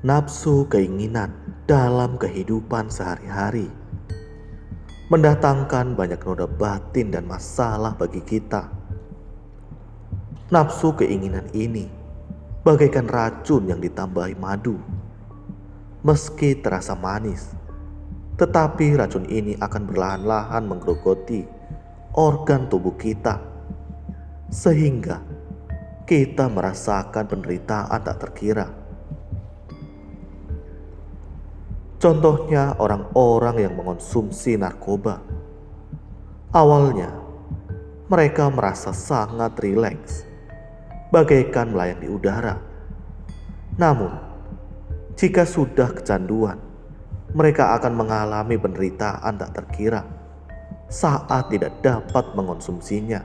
Nafsu keinginan dalam kehidupan sehari-hari mendatangkan banyak noda batin dan masalah bagi kita. Nafsu keinginan ini bagaikan racun yang ditambahi madu. Meski terasa manis, tetapi racun ini akan perlahan-lahan menggerogoti organ tubuh kita, sehingga kita merasakan penderitaan tak terkira. Contohnya orang-orang yang mengonsumsi narkoba. Awalnya, mereka merasa sangat rileks, bagaikan melayang di udara. Namun, jika sudah kecanduan, mereka akan mengalami penderitaan tak terkira saat tidak dapat mengonsumsinya.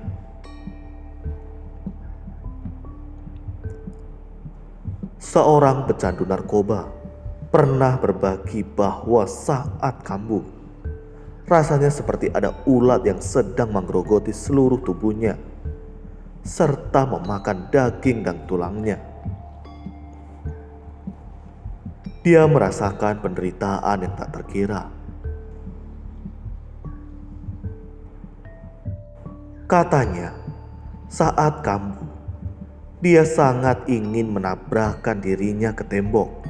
Seorang pecandu narkoba pernah berbagi bahwa saat kambuh, rasanya seperti ada ulat yang sedang menggerogoti seluruh tubuhnya, serta memakan daging dan tulangnya. Dia merasakan penderitaan yang tak terkira. Katanya, saat kambuh, dia sangat ingin menabrakkan dirinya ke tembok.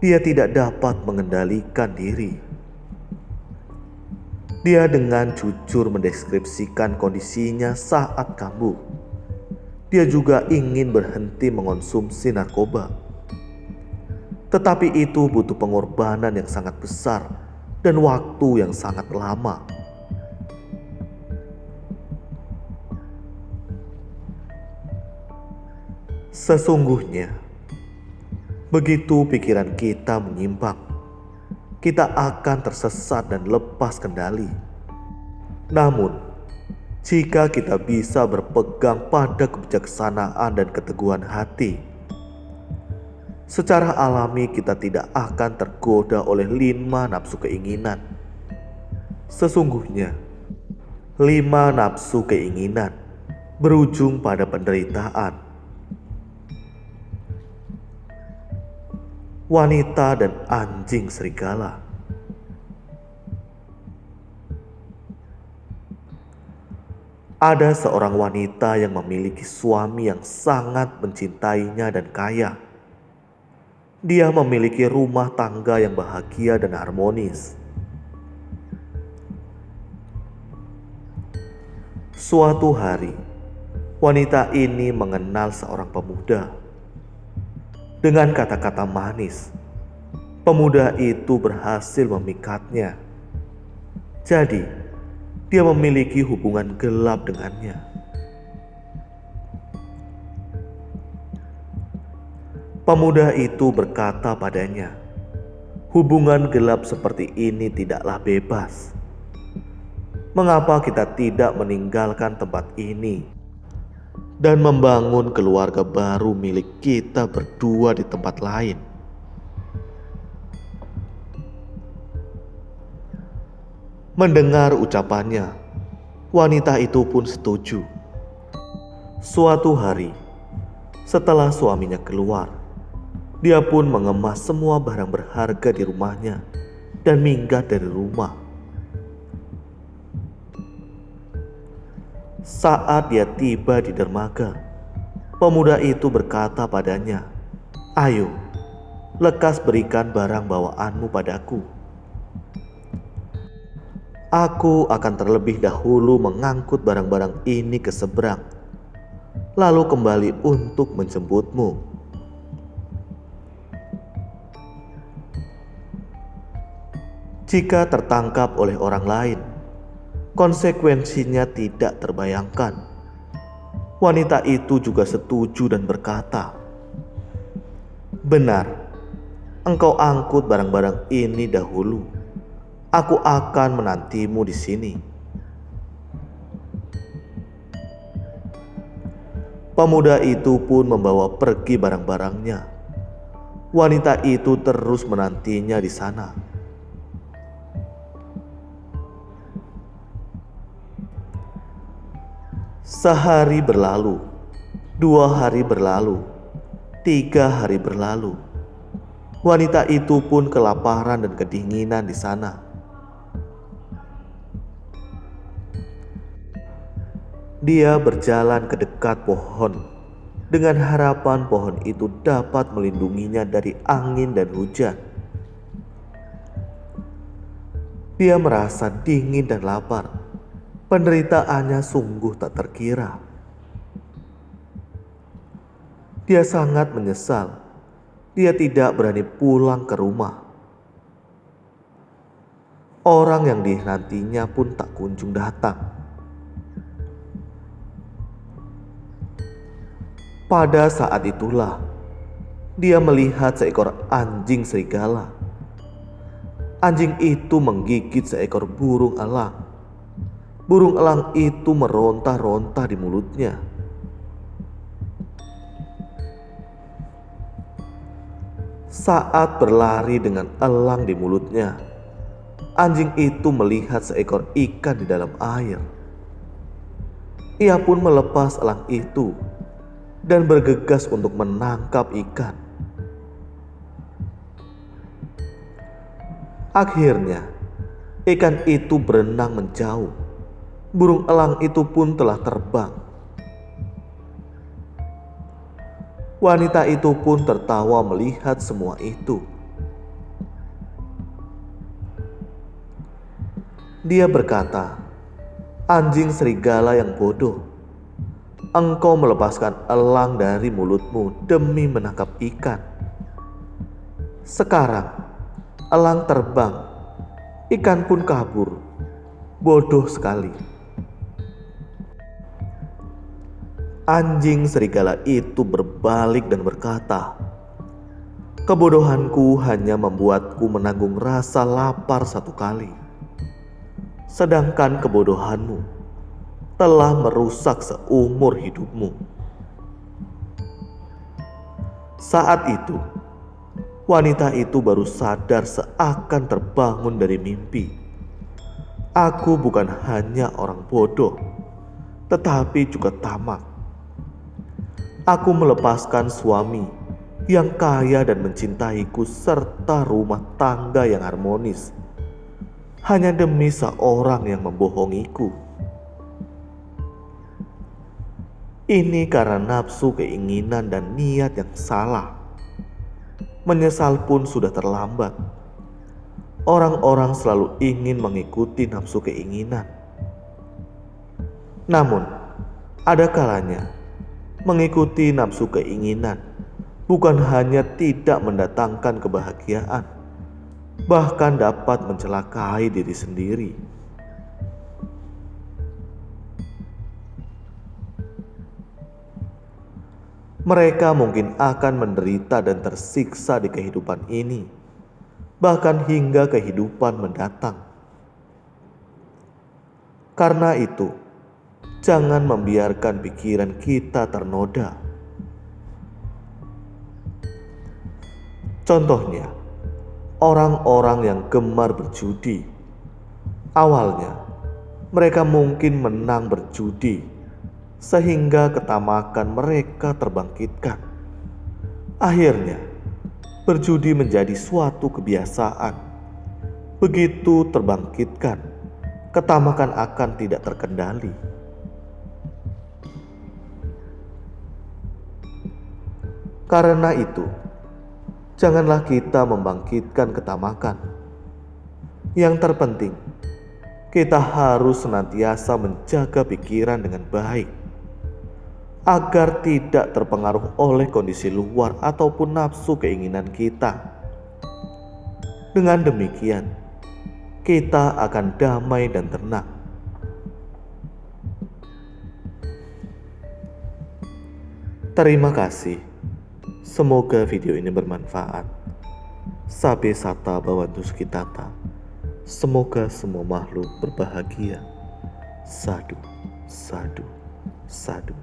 Dia tidak dapat mengendalikan diri. Dia dengan jujur mendeskripsikan kondisinya saat kambuh. Dia juga ingin berhenti mengonsumsi narkoba. Tetapi itu butuh pengorbanan yang sangat besar dan waktu yang sangat lama. Sesungguhnya, begitu pikiran kita menyimpang, kita akan tersesat dan lepas kendali. Namun, jika kita bisa berpegang pada kebijaksanaan dan keteguhan hati, secara alami kita tidak akan tergoda oleh 5 nafsu keinginan. Sesungguhnya, 5 nafsu keinginan berujung pada penderitaan. Wanita dan anjing serigala. Ada seorang wanita yang memiliki suami yang sangat mencintainya dan kaya. Dia memiliki rumah tangga yang bahagia dan harmonis. Suatu hari, wanita ini mengenal seorang pemuda. Dengan kata-kata manis, pemuda itu berhasil memikatnya. Jadi, dia memiliki hubungan gelap dengannya. Pemuda itu berkata padanya, "Hubungan gelap seperti ini tidaklah bebas. Mengapa kita tidak meninggalkan tempat ini dan membangun keluarga baru milik kita berdua di tempat lain?" Mendengar ucapannya, wanita itu pun setuju. Suatu hari, setelah suaminya keluar, dia pun mengemas semua barang berharga di rumahnya dan minggat dari rumah. Saat dia tiba di dermaga, pemuda itu berkata padanya, "Ayo, lekas berikan barang bawaanmu padaku. Aku akan terlebih dahulu mengangkut barang-barang ini ke seberang, lalu kembali untuk menjemputmu." Jika tertangkap oleh orang lain, konsekuensinya tidak terbayangkan. Wanita itu juga setuju dan berkata, "Benar, engkau angkut barang-barang ini dahulu. Aku akan menantimu di sini." Pemuda itu pun membawa pergi barang-barangnya. Wanita itu terus menantinya di sana. Sehari berlalu, 2 hari berlalu, 3 hari berlalu. Wanita itu pun kelaparan dan kedinginan di sana. Dia berjalan ke dekat pohon dengan harapan pohon itu dapat melindunginya dari angin dan hujan. Dia merasa dingin dan lapar. Penderitaannya sungguh tak terkira. Dia sangat menyesal. Dia tidak berani pulang ke rumah. Orang yang dinantinya pun tak kunjung datang. Pada saat itulah dia melihat seekor anjing serigala. Anjing itu menggigit seekor burung elang. Burung elang itu meronta-ronta di mulutnya. Saat berlari dengan elang di mulutnya, anjing itu melihat seekor ikan di dalam air. Ia pun melepas elang itu dan bergegas untuk menangkap ikan. Akhirnya, ikan itu berenang menjauh. Burung elang itu pun telah terbang. Wanita itu pun tertawa melihat semua itu. Dia berkata, "Anjing serigala yang bodoh, engkau melepaskan elang dari mulutmu demi menangkap ikan. Sekarang elang terbang, ikan pun kabur. Bodoh sekali." Anjing serigala itu berbalik dan berkata, "Kebodohanku hanya membuatku menanggung rasa lapar satu kali. Sedangkan kebodohanmu telah merusak seumur hidupmu." Saat itu, wanita itu baru sadar seakan terbangun dari mimpi. Aku bukan hanya orang bodoh, tetapi juga tamak. Aku melepaskan suami yang kaya dan mencintaiku serta rumah tangga yang harmonis hanya demi seorang yang membohongiku. Ini karena nafsu, keinginan, dan niat yang salah. Menyesal pun sudah terlambat. Orang-orang selalu ingin mengikuti nafsu keinginan. Namun, ada kalanya mengikuti nafsu keinginan bukan hanya tidak mendatangkan kebahagiaan, bahkan dapat mencelakai diri sendiri. Mereka mungkin akan menderita dan tersiksa di kehidupan ini, bahkan hingga kehidupan mendatang. Karena itu, jangan membiarkan pikiran kita ternoda. Contohnya, orang-orang yang gemar berjudi. Awalnya, mereka mungkin menang berjudi, sehingga ketamakan mereka terbangkitkan. Akhirnya, berjudi menjadi suatu kebiasaan. Begitu terbangkitkan, ketamakan akan tidak terkendali. Karena itu, janganlah kita membangkitkan ketamakan. Yang terpenting, kita harus senantiasa menjaga pikiran dengan baik, agar tidak terpengaruh oleh kondisi luar ataupun nafsu keinginan kita. Dengan demikian, kita akan damai dan tenang. Terima kasih. Semoga video ini bermanfaat. Sabe sata bawantu sukitata. Semoga semua makhluk berbahagia. Sadu, sadu, sadu.